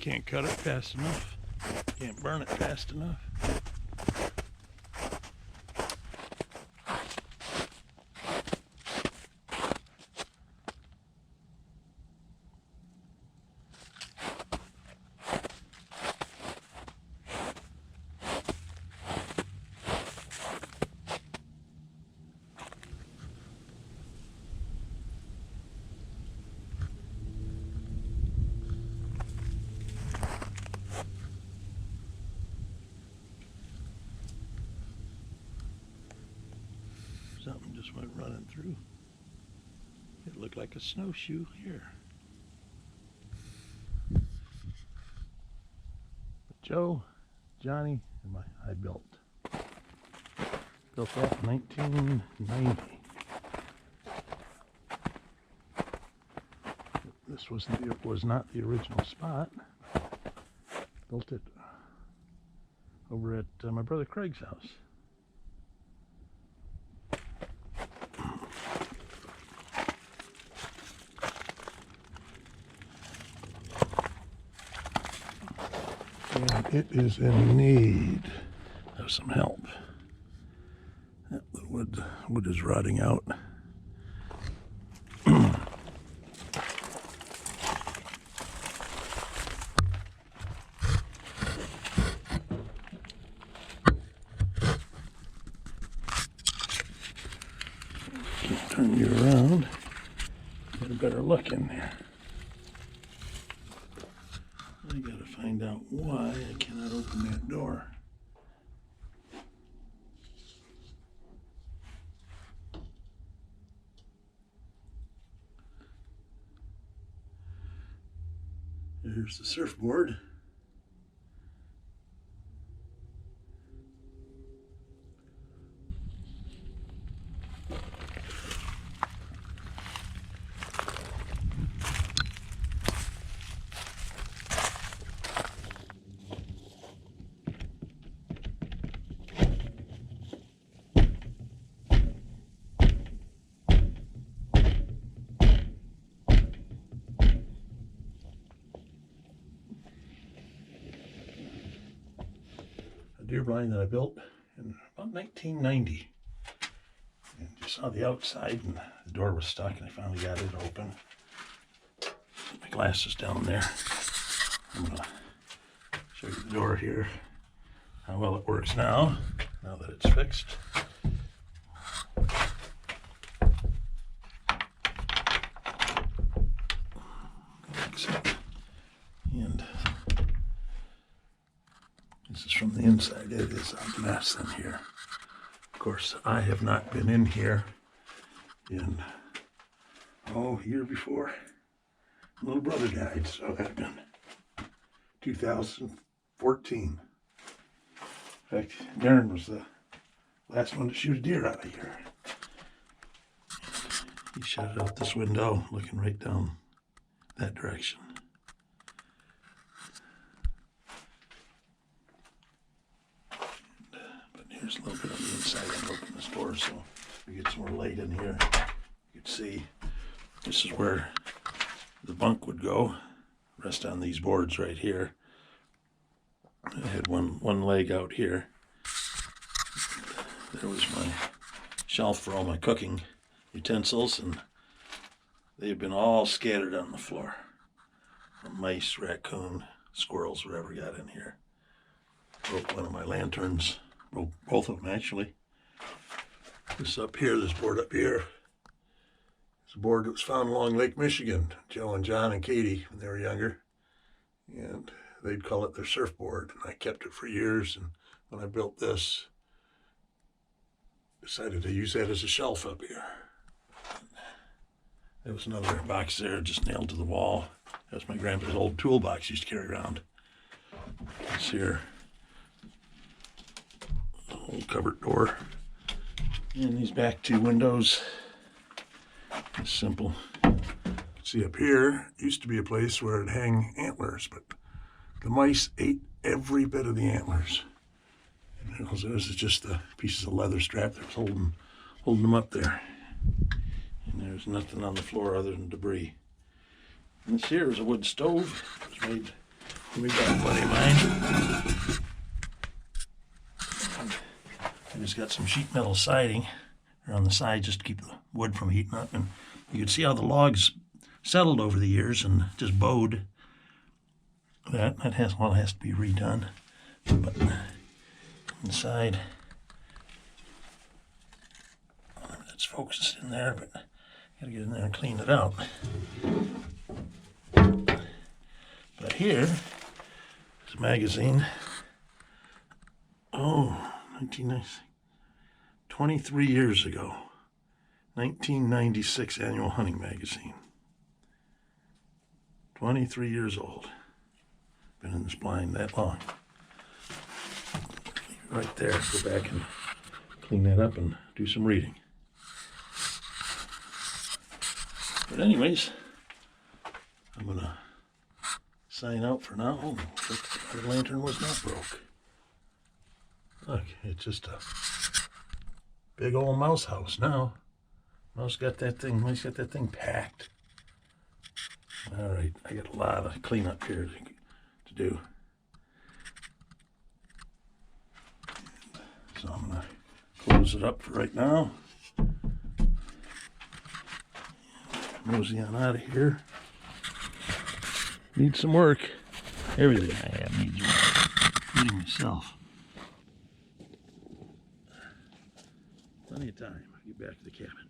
can't cut it fast enough. Can't burn it fast enough. Something just went running through. It looked like a snowshoe here. But Joe, Johnny, and I built that in 1990. This was not the original spot. Built it over at my brother Craig's house. And it is in need of some help. The wood is rotting out. Turn you around, get a better look in there. I gotta find out why I cannot open that door. Here's the surfboard. Deer blind that I built in about 1990. And you saw the outside and the door was stuck, and I finally got it open. Put my glasses down there. I'm going to show you the door here, how well it works now that it's fixed. And this is from the inside. It is a mess in here. Of course, I have not been in here in, year before my little brother died, so that'd been 2014. In fact, Darren was the last one to shoot a deer out of here. He shot it out this window, looking right down that direction. Here's a little bit on the inside. I'm going to open this door so we get some more light in here. You can see this is where the bunk would go. Rest on these boards right here. I had one leg out here. There was my shelf for all my cooking utensils, and they've been all scattered on the floor. From mice, raccoon, squirrels, whatever got in here. Broke one of my lanterns. Well, both of them actually. This up here, this board up here, it's a board that was found along Lake Michigan. Joe and John and Katie, when they were younger, and they'd call it their surfboard. And I kept it for years. And when I built this, decided to use that as a shelf up here. There was another box there, just nailed to the wall. That's my grandpa's old toolbox he used to carry around. This here. Old cupboard door, and these back two windows. It's simple. See, up here used to be a place where it'd hang antlers, but the mice ate every bit of the antlers. And all there was just the pieces of leather strap that was holding them up there. And there's nothing on the floor other than debris. And this here is a wood stove. It was made We got a buddy of mine. I just got some sheet metal siding on the side just to keep the wood from heating up, and you can see how the logs settled over the years and just bowed. That has to be redone, but inside it's focused in there, but gotta get in there and clean it out. But here is a magazine. Oh, 1990, 23 years ago, 1996 Annual Hunting Magazine. 23 years old. Been in this blind that long. Right there. Go back and clean that up and do some reading. But anyways, I'm gonna sign out for now. Oh, the lantern was not broke. Look, it's just a big old mouse house now. Mouse got that thing packed. All right, I got a lot of cleanup here to do. So I'm gonna close it up for right now. Mosey on out of here. Need some work. Everything I have needs work, including myself. Plenty of time. I'll get back to the cabin.